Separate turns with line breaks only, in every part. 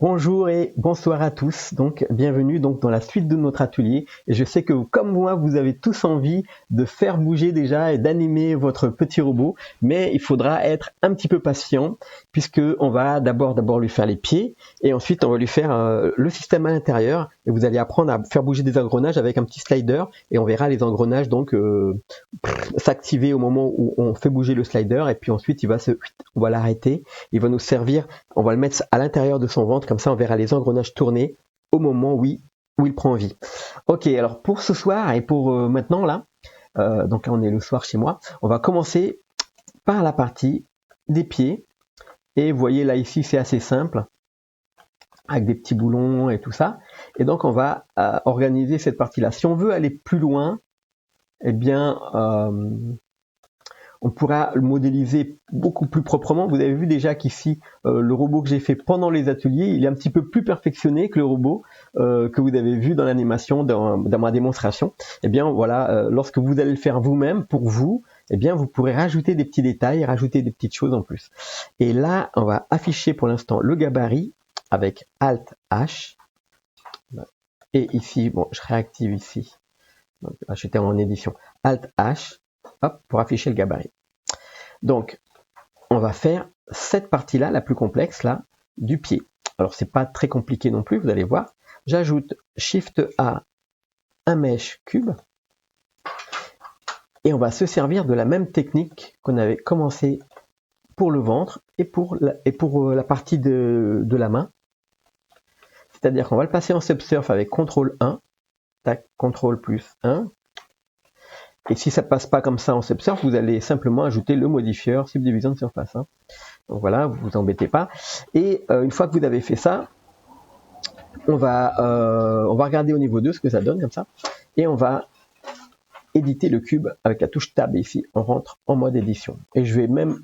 Bonjour et bonsoir à tous, donc bienvenue donc dans la suite de notre atelier. Et je sais que comme moi, vous avez tous envie de faire bouger déjà et d'animer votre petit robot, mais il faudra être un petit peu patient puisque on va d'abord lui faire les pieds et ensuite on va lui faire le système à l'intérieur et vous allez apprendre à faire bouger des engrenages avec un petit slider et on verra les engrenages donc s'activer au moment où on fait bouger le slider et puis ensuite on va l'arrêter, il va nous servir, on va le mettre à l'intérieur de son ventre. Comme ça, on verra les engrenages tourner au moment où il prend vie. Ok, alors pour ce soir et pour maintenant là, donc là on est le soir chez moi, on va commencer par la partie des pieds. Et vous voyez là ici c'est assez simple, avec des petits boulons et tout ça. Et donc on va organiser cette partie-là. Si on veut aller plus loin, eh bien on pourra le modéliser beaucoup plus proprement. Vous avez vu déjà qu'ici, le robot que j'ai fait pendant les ateliers, il est un petit peu plus perfectionné que le robot que vous avez vu dans l'animation, dans ma démonstration. Eh bien voilà, lorsque vous allez le faire vous-même, pour vous, eh bien vous pourrez rajouter des petits détails, rajouter des petites choses en plus. Et là, on va afficher pour l'instant le gabarit avec Alt H. Et ici, bon, je réactive ici. Donc, là, j'étais en édition. Alt H. Hop, pour afficher le gabarit. Donc, on va faire cette partie-là, la plus complexe, là, du pied. Alors, c'est pas très compliqué non plus, vous allez voir. J'ajoute Shift A, un mesh cube. Et on va se servir de la même technique qu'on avait commencé pour le ventre et pour la partie de la main. C'est-à-dire qu'on va le passer en subsurf avec CTRL 1. Tac, CTRL plus 1. Et si ça passe pas comme ça en subsurf, vous allez simplement ajouter le modifieur subdivision de surface. Donc voilà, vous vous embêtez pas. Et une fois que vous avez fait ça, on va regarder au niveau 2 ce que ça donne comme ça. Et on va éditer le cube avec la touche Tab ici. On rentre en mode édition. Et je vais même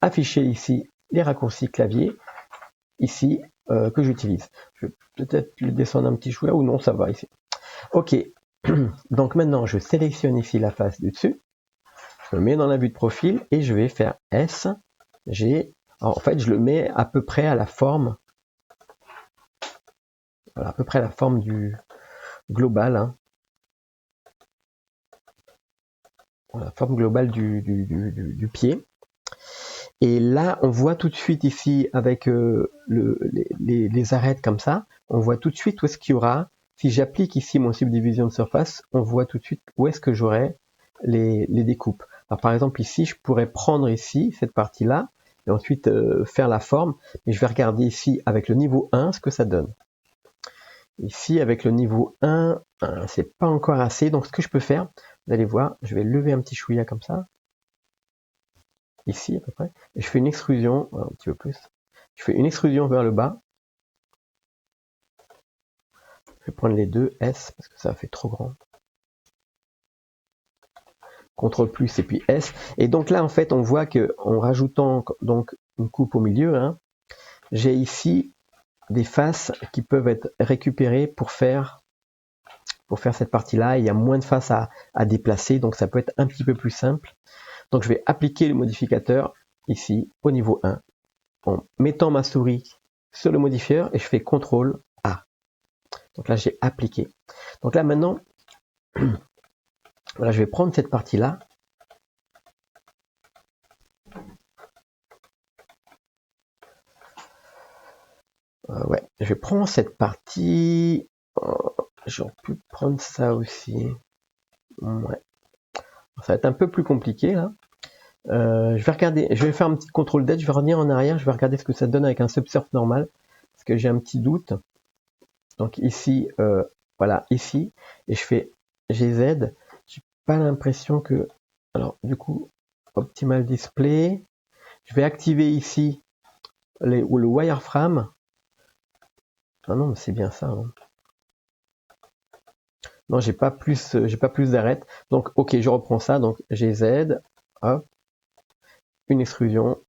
afficher ici les raccourcis clavier ici que j'utilise. Je vais peut-être le descendre un petit chouïa ou non, ça va ici. Ok. Donc maintenant, je sélectionne ici la face du dessus, je le mets dans la vue de profil et je vais faire S, G. Alors, en fait, je le mets à peu près à la forme, voilà, à peu près à la forme du global, hein. La forme globale du pied. Et là, on voit tout de suite ici avec les arêtes comme ça, on voit tout de suite où est-ce qu'il y aura. Si j'applique ici mon subdivision de surface, on voit tout de suite où est-ce que j'aurai les découpes. Alors par exemple ici, je pourrais prendre ici cette partie-là et ensuite faire la forme. Mais je vais regarder ici avec le niveau 1 ce que ça donne. Ici avec le niveau 1, c'est pas encore assez. Donc ce que je peux faire, vous allez voir, je vais lever un petit chouïa comme ça. Ici à peu près. Et je fais une extrusion, un petit peu plus. Je fais une extrusion vers le bas. Je vais prendre les deux S parce que ça fait trop grand. CTRL plus et puis S. Et donc là, en fait, on voit que en rajoutant donc une coupe au milieu, hein, j'ai ici des faces qui peuvent être récupérées pour faire cette partie-là. Il y a moins de faces à déplacer, donc ça peut être un petit peu plus simple. Donc je vais appliquer le modificateur ici au niveau 1 en mettant ma souris sur le modifieur et je fais CTRL A. Donc là, j'ai appliqué. Donc là, maintenant, voilà, je vais prendre cette partie-là. Ouais, je vais prendre cette partie. J'aurais pu prendre ça aussi. Ouais. Ça va être un peu plus compliqué là. Je vais regarder, je vais faire un petit contrôle d'être, je vais revenir en arrière, je vais regarder ce que ça donne avec un subsurf normal, parce que j'ai un petit doute. Donc ici, voilà, ici, et je fais GZ. J'ai pas l'impression que. Alors du coup, Optimal Display. Je vais activer ici le wireframe. Ah non, mais c'est bien ça. Hein. Non, j'ai pas plus d'arêtes. Donc, ok, je reprends ça. Donc, GZ, hop, une extrusion,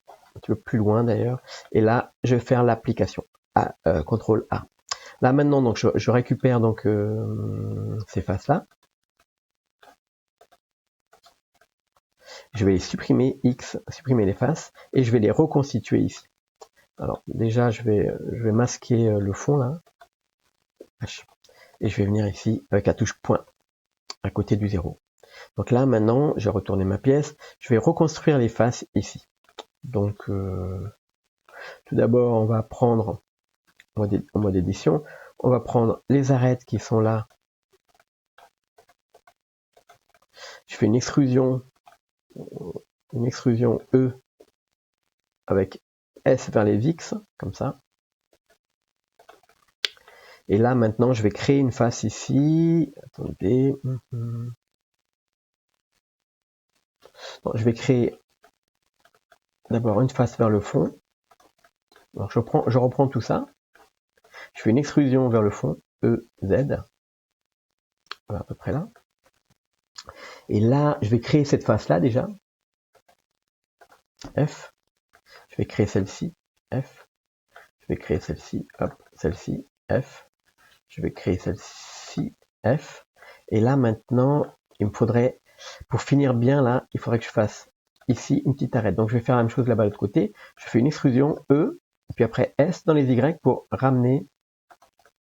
un petit peu plus loin d'ailleurs. Et là, je vais faire l'application. CTRL A. Là maintenant, donc, je récupère donc ces faces-là. Je vais supprimer X, supprimer les faces, et je vais les reconstituer ici. Alors déjà, je vais masquer le fond là. H. Et je vais venir ici avec la touche point à côté du 0. Donc là, maintenant, j'ai retourné ma pièce. Je vais reconstruire les faces ici. Donc, tout d'abord, on va prendre, en mode édition, on va prendre les arêtes qui sont là. Je fais une extrusion E avec S vers les VIX, comme ça. Et là, maintenant, je vais créer une face ici. Attendez. Bon, je vais créer d'abord une face vers le fond. Alors, je reprends tout ça. Je fais une extrusion vers le fond, E, Z. Voilà, à peu près là. Et là, je vais créer cette face-là déjà. F. Je vais créer celle-ci. F. Je vais créer celle-ci. Hop, celle-ci. F. Je vais créer celle-ci. F. Et là, maintenant, il me faudrait, pour finir bien là, il faudrait que je fasse ici une petite arête. Donc, je vais faire la même chose là-bas de l'autre côté. Je fais une extrusion E, et puis après S dans les Y pour ramener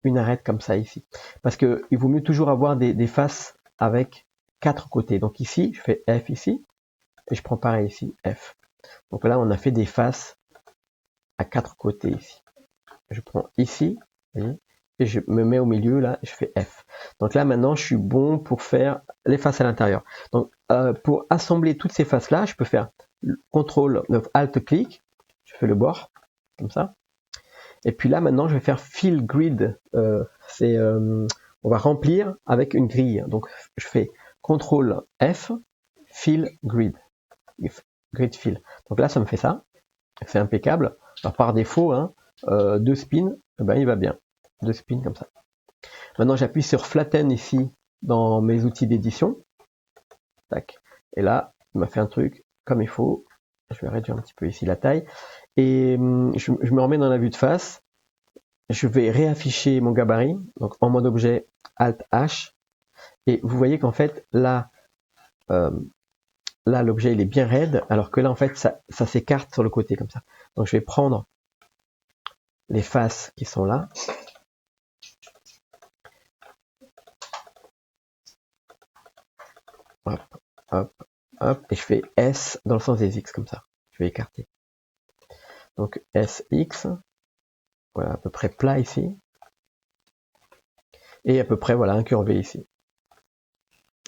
une arête comme ça ici. Parce que il vaut mieux toujours avoir des faces avec 4 côtés. Donc ici, je fais F ici, et je prends pareil ici, F. Donc là, on a fait des faces à 4 côtés ici. Je prends ici, voyez, et je me mets au milieu, là, je fais F. Donc là, maintenant, je suis bon pour faire les faces à l'intérieur. Donc, pour assembler toutes ces faces-là, je peux faire CTRL, Alt-clic, je fais le bord, comme ça. Et puis là, maintenant, je vais faire Fill Grid. On va remplir avec une grille. Donc, je fais CTRL F, Fill Grid. Grid Fill. Donc là, ça me fait ça. C'est impeccable. Alors, par défaut, hein, 2 spins, ben, il va bien. 2 spins comme ça. Maintenant, j'appuie sur Flatten ici dans mes outils d'édition. Tac. Et là, il m'a fait un truc comme il faut. Je vais réduire un petit peu ici la taille. Et je me remets dans la vue de face. Je vais réafficher mon gabarit. Donc, en mode objet, Alt H. Et vous voyez qu'en fait, là, l'objet, il est bien raide. Alors que là, en fait, ça s'écarte sur le côté comme ça. Donc, je vais prendre les faces qui sont là. Hop, hop, hop, et je fais S dans le sens des X comme ça. Je vais écarter. Donc SX, voilà, à peu près plat ici. Et à peu près, voilà, incurvé ici.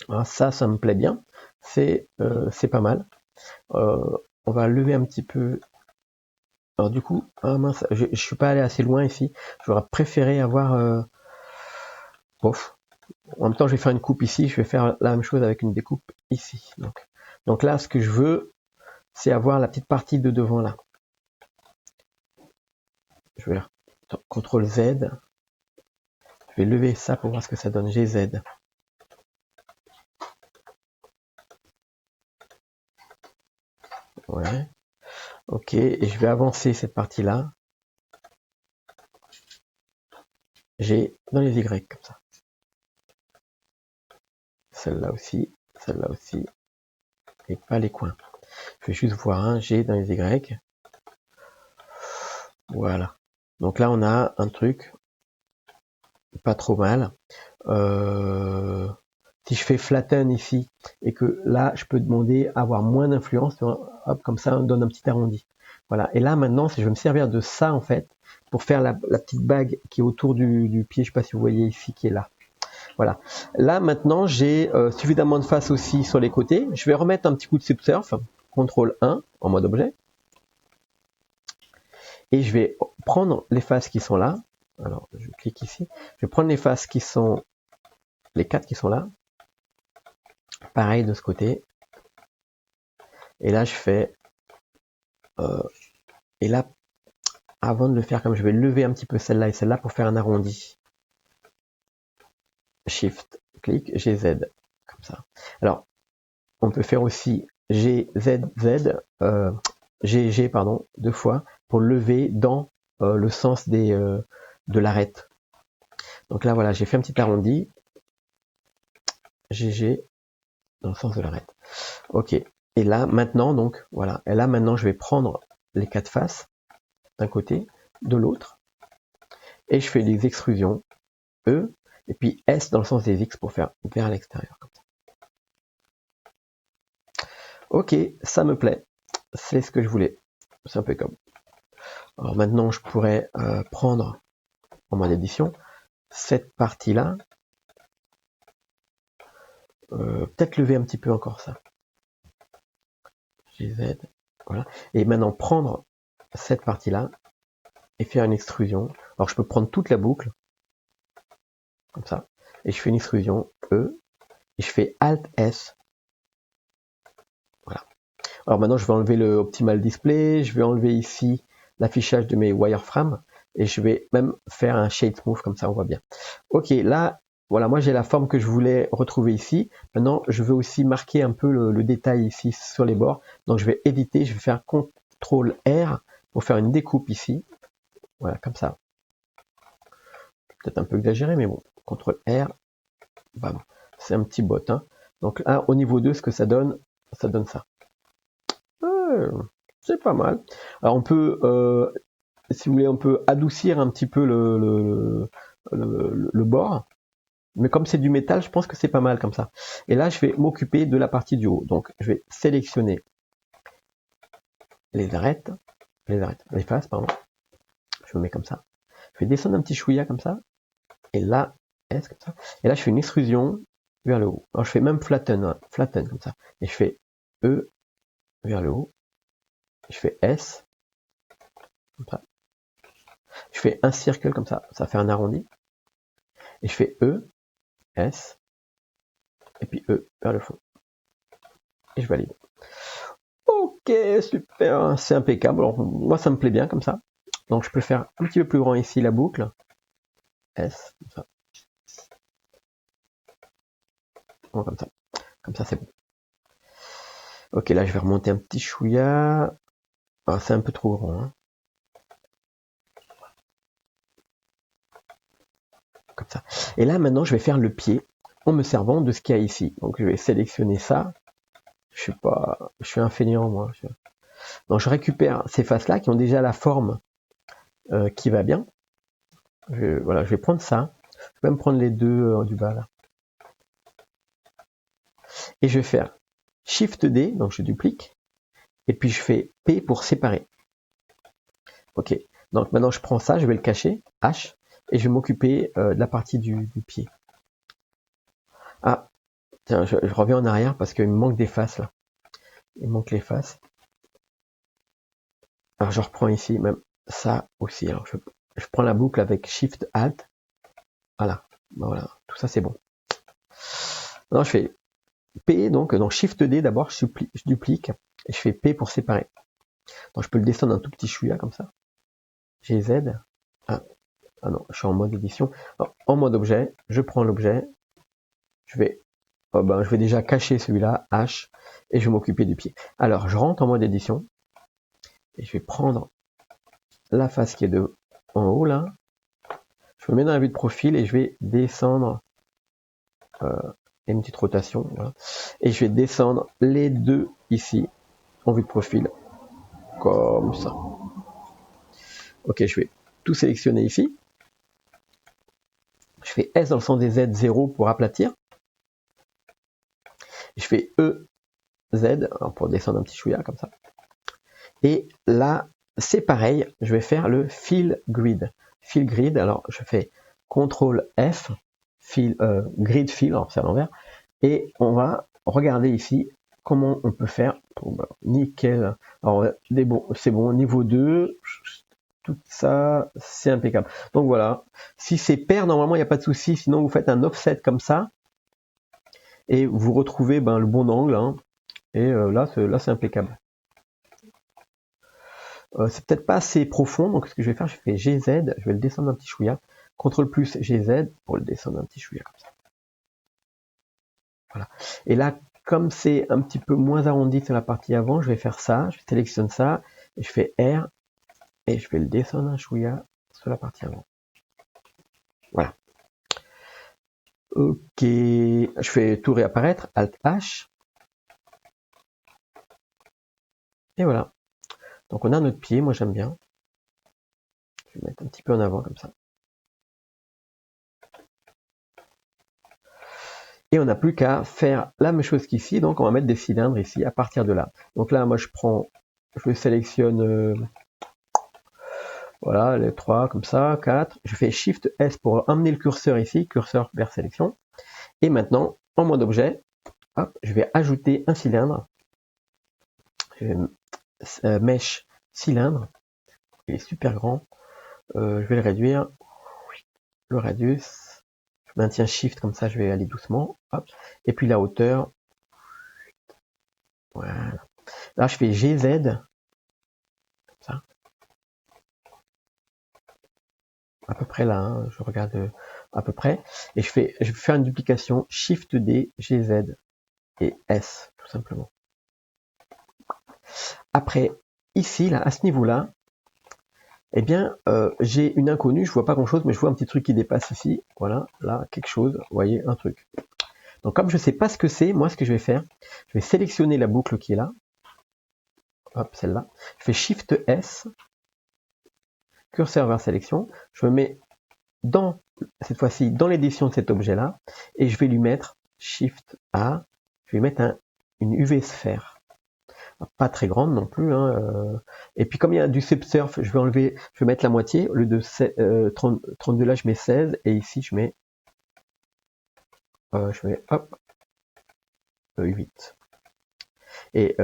Alors ça me plaît bien. C'est pas mal. On va lever un petit peu. Alors du coup, ah mince, je suis pas allé assez loin ici. J'aurais préféré avoir... Ouf. En même temps, je vais faire une coupe ici. Je vais faire la même chose avec une découpe ici. Donc là, ce que je veux, c'est avoir la petite partie de devant là. Je vais CTRL Z. Je vais lever ça pour voir ce que ça donne. GZ. Ouais. Ok, et je vais avancer cette partie-là. G dans les Y, comme ça. Celle-là aussi, et pas les coins. Je vais juste voir un G dans les Y. Voilà. Donc là, on a un truc pas trop mal. Si je fais flatten ici, et que là, je peux demander à avoir moins d'influence, hop, comme ça, on donne un petit arrondi. Voilà. Et là, maintenant, si je vais me servir de ça, en fait, pour faire la petite bague qui est autour du pied, je sais pas si vous voyez ici, qui est là. Voilà. Là, maintenant, j'ai suffisamment de face aussi sur les côtés. Je vais remettre un petit coup de subsurf, CTRL 1, en mode objet. Et je vais prendre les faces qui sont là. Alors, je clique ici. Je vais prendre les faces qui sont, les 4 qui sont là. Pareil de ce côté. Et là, je fais... et là, avant de le faire comme je vais lever un petit peu celle-là et celle-là pour faire un arrondi. Shift, clic, GZ, comme ça. Alors, on peut faire aussi GZZ, GG, pardon, 2 fois, pour lever dans le sens de l'arête. Donc là, voilà, j'ai fait un petit arrondi. GG, dans le sens de l'arête. Ok. Et là, maintenant, donc, voilà. Et là, maintenant, je vais prendre les 4 faces. d'un côté, de l'autre, et je fais des extrusions E, et puis S dans le sens des X pour faire vers l'extérieur. Comme ça. Ok, ça me plaît, c'est ce que je voulais, c'est impeccable. Alors maintenant, je pourrais prendre en mode édition cette partie-là, peut-être lever un petit peu encore ça. GZ, voilà. Et maintenant prendre cette partie-là et faire une extrusion. Alors je peux prendre toute la boucle, comme ça, et je fais une extrusion E, et je fais Alt S. Voilà. Alors maintenant je vais enlever le Optimal Display, je vais enlever ici l'affichage de mes wireframes, et je vais même faire un Shade Smooth, comme ça on voit bien. Ok, là, voilà, moi j'ai la forme que je voulais retrouver ici. Maintenant, je veux aussi marquer un peu le détail ici sur les bords. Donc je vais éditer, je vais faire CTRL R pour faire une découpe ici. Voilà, comme ça. Peut-être un peu exagéré, mais bon, CTRL R, bam. C'est un petit bot. Hein. Donc là, au niveau 2, ce que ça donne ça. C'est pas mal. Alors on peut, si vous voulez, on peut adoucir un petit peu le bord. Mais comme c'est du métal, je pense que c'est pas mal comme ça. Et là, je vais m'occuper de la partie du haut. Donc, je vais sélectionner les faces, pardon. Je me mets comme ça. Je vais descendre un petit chouïa comme ça. Et là, S comme ça. Et là, je fais une extrusion vers le haut. Alors, je fais même flatten, hein, flatten comme ça. Et je fais E vers le haut. Je fais S comme ça. Je fais un cercle comme ça. Ça fait un arrondi. Et je fais E, S. Et puis E vers le fond. Et je valide. Ok, super, c'est impeccable. Alors, moi, ça me plaît bien comme ça. Donc, je peux faire un petit peu plus grand ici la boucle. S, comme ça. Bon, comme ça. Comme ça, c'est bon. Ok, là, je vais remonter un petit chouïa. Ah, c'est un peu trop grand. Hein. Comme ça. Et là, maintenant, je vais faire le pied en me servant de ce qu'il y a ici. Donc, je vais sélectionner ça. Je suis un fainéant, moi. Donc, je récupère ces faces-là qui ont déjà la forme qui va bien. Voilà, je vais prendre ça. Je vais même prendre les deux du bas, là. Et je vais faire Shift D, donc je duplique. Et puis, je fais P pour séparer. Ok. Donc, maintenant, je prends ça, je vais le cacher, H, et je vais m'occuper de la partie du pied. Ah, tiens, je reviens en arrière parce qu'il me manque des faces, là. Il manque les faces. Alors je reprends ici même ça aussi. Alors je prends la boucle avec Shift Alt. Voilà, voilà, tout ça c'est bon. Alors je fais P, donc dans Shift D d'abord, je duplique et je fais P pour séparer. Donc je peux le descendre un tout petit chouïa comme ça. GZ. Ah non, je suis en mode édition. Alors, en mode objet, je prends l'objet. Je vais déjà cacher celui-là, H, et je vais m'occuper du pied. Alors je rentre en mode édition et je vais prendre la face qui est en haut là. Je me mets dans la vue de profil et je vais descendre une petite rotation, voilà. Et je vais descendre les deux ici en vue de profil, comme ça. Ok, je vais tout sélectionner ici. Je fais S dans le sens des Z 0 pour aplatir. Je fais E, Z pour descendre un petit chouïa comme ça. Et là, c'est pareil, je vais faire le fill grid. Fill grid, alors je fais CTRL F, grid fill, alors c'est à l'envers, et on va regarder ici comment on peut faire. Nickel. Alors c'est bon, niveau 2, tout ça, c'est impeccable. Donc voilà, si c'est pair, normalement il n'y a pas de souci, sinon vous faites un offset comme ça, et vous retrouvez le bon angle, hein, et là c'est impeccable. C'est peut-être pas assez profond, donc ce que je vais faire, je fais GZ, je vais le descendre un petit chouïa, CTRL plus GZ pour le descendre un petit chouïa comme ça. Voilà. Et là, comme c'est un petit peu moins arrondi sur la partie avant, je vais faire ça, je sélectionne ça, et je fais R, et je vais le descendre un chouïa sur la partie avant. Voilà. Ok, je fais tout réapparaître, Alt H. Et voilà. Donc on a notre pied, moi j'aime bien. Je vais mettre un petit peu en avant comme ça. Et on n'a plus qu'à faire la même chose qu'ici, donc on va mettre des cylindres ici à partir de là. Donc là, moi je sélectionne, voilà, les 3 comme ça, 4. Je fais Shift S pour emmener le curseur ici, curseur vers sélection. Et maintenant, en mode objet, hop, je vais ajouter un cylindre. Mesh cylindre, il est super grand. Je vais le réduire. Le radius, je maintiens Shift comme ça, je vais aller doucement. Hop. Et puis la hauteur, voilà. Là, je fais GZ, comme ça. À peu près là, hein, je regarde à peu près. Et je vais faire une duplication Shift D, GZ et S, tout simplement. Après, ici, là, à ce niveau-là, eh bien, j'ai une inconnue, je vois pas grand-chose, mais je vois un petit truc qui dépasse ici. Voilà, là, quelque chose, vous voyez, un truc. Donc, comme je ne sais pas ce que c'est, moi, ce que je vais faire, je vais sélectionner la boucle qui est là. Hop, celle-là. Je fais Shift S, curseur vers sélection. Je me mets cette fois-ci, dans l'édition de cet objet-là, et je vais lui mettre Shift A. Je vais mettre une UV sphère. Pas très grande non plus, hein, et puis comme il y a du subsurf, je vais mettre la moitié, au lieu de 32 là je mets 16, et ici je mets hop 8 et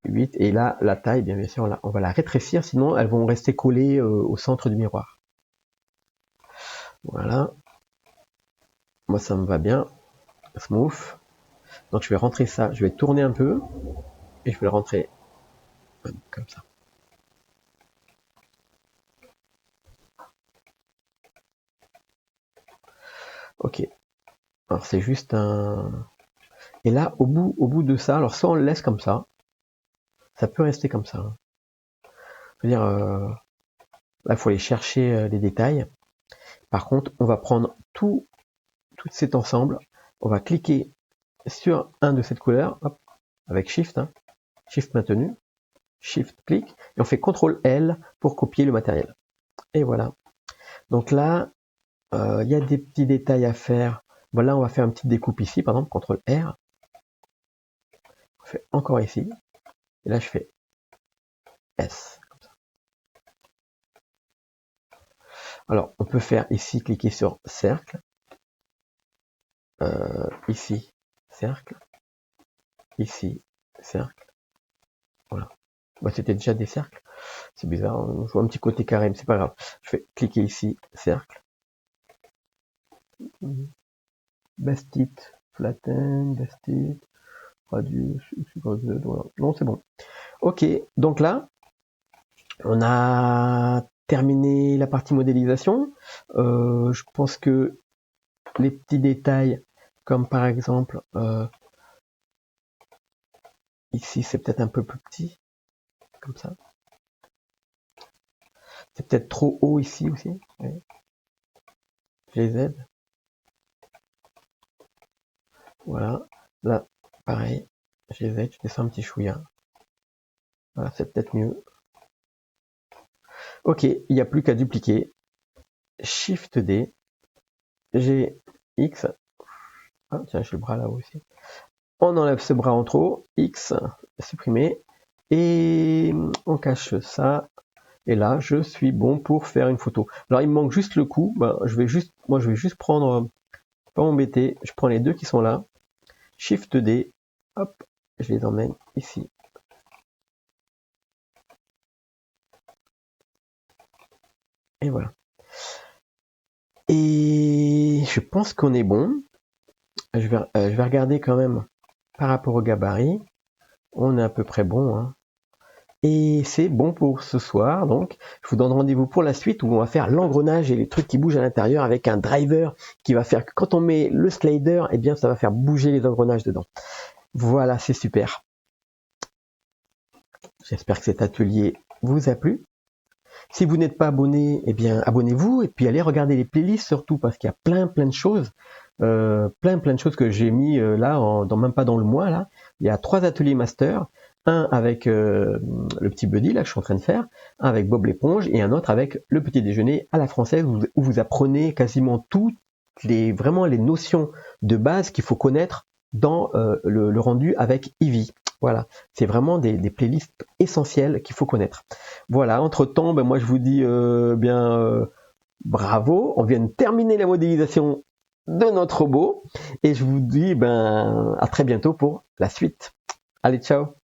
8, et là la taille bien sûr là, on va la rétrécir, sinon elles vont rester collées au centre du miroir. Voilà, moi ça me va bien, smooth. Donc je vais rentrer ça, je vais tourner un peu et je vais le rentrer comme ça. Ok, alors c'est juste un... Et là, au bout de ça, alors soit on le laisse comme ça peut rester comme ça. Hein. Je veux dire, là, il faut aller chercher les détails. Par contre, on va prendre tout cet ensemble, on va cliquer sur un de cette couleur, hop, avec Shift, hein, Shift maintenu, Shift clic, et on fait CTRL L pour copier le matériel. Et voilà. Donc là, il y a des petits détails à faire. Voilà, on va faire une petite découpe ici, par exemple, CTRL R. On fait encore ici. Et là, je fais S. Comme ça. Alors, on peut faire ici, cliquer sur cercle. Ici, cercle. Ici, cercle. Voilà. Bah, c'était déjà des cercles. C'est bizarre, on voit un petit côté carré, mais c'est pas grave. Je vais cliquer ici, cercle. Best it, flatten, best it, radius, voilà. Non, c'est bon. Ok, donc là, on a terminé la partie modélisation. Je pense que les petits détails, comme par exemple, ici c'est peut-être un peu plus petit, comme ça. C'est peut-être trop haut ici aussi. Ouais. Je les aide. Voilà. Là, pareil. Je les aide, je descends un petit chouïa. Voilà, c'est peut-être mieux. Ok, il n'y a plus qu'à dupliquer. Shift D. X. Ah, tiens, j'ai le bras là aussi. On enlève ce bras en trop. X, supprimer. Et on cache ça. Et là, je suis bon pour faire une photo. Alors, il me manque juste le coup. Ben, je vais juste prendre, pas m'embêter. Je prends les deux qui sont là. Shift D. Hop, je les emmène ici. Et voilà. Et je pense qu'on est bon. Je vais regarder quand même par rapport au gabarit. On est à peu près bon. Hein. Et c'est bon pour ce soir. Donc, je vous donne rendez-vous pour la suite où on va faire l'engrenage et les trucs qui bougent à l'intérieur avec un driver qui va faire que quand on met le slider, eh bien, ça va faire bouger les engrenages dedans. Voilà, c'est super. J'espère que cet atelier vous a plu. Si vous n'êtes pas abonné, eh bien abonnez-vous et puis allez regarder les playlists surtout parce qu'il y a plein de choses, plein de choses que j'ai mis là, même pas dans le mois là. Il y a 3 ateliers master. Un avec le petit buddy, là, que je suis en train de faire, un avec Bob l'éponge, et un autre avec le petit déjeuner à la française, où vous apprenez quasiment toutes vraiment les notions de base qu'il faut connaître dans le rendu avec Eevee. Voilà, c'est vraiment des playlists essentielles qu'il faut connaître. Voilà, entre-temps, ben moi je vous dis bravo, on vient de terminer la modélisation de notre robot, et je vous dis à très bientôt pour la suite. Allez, ciao!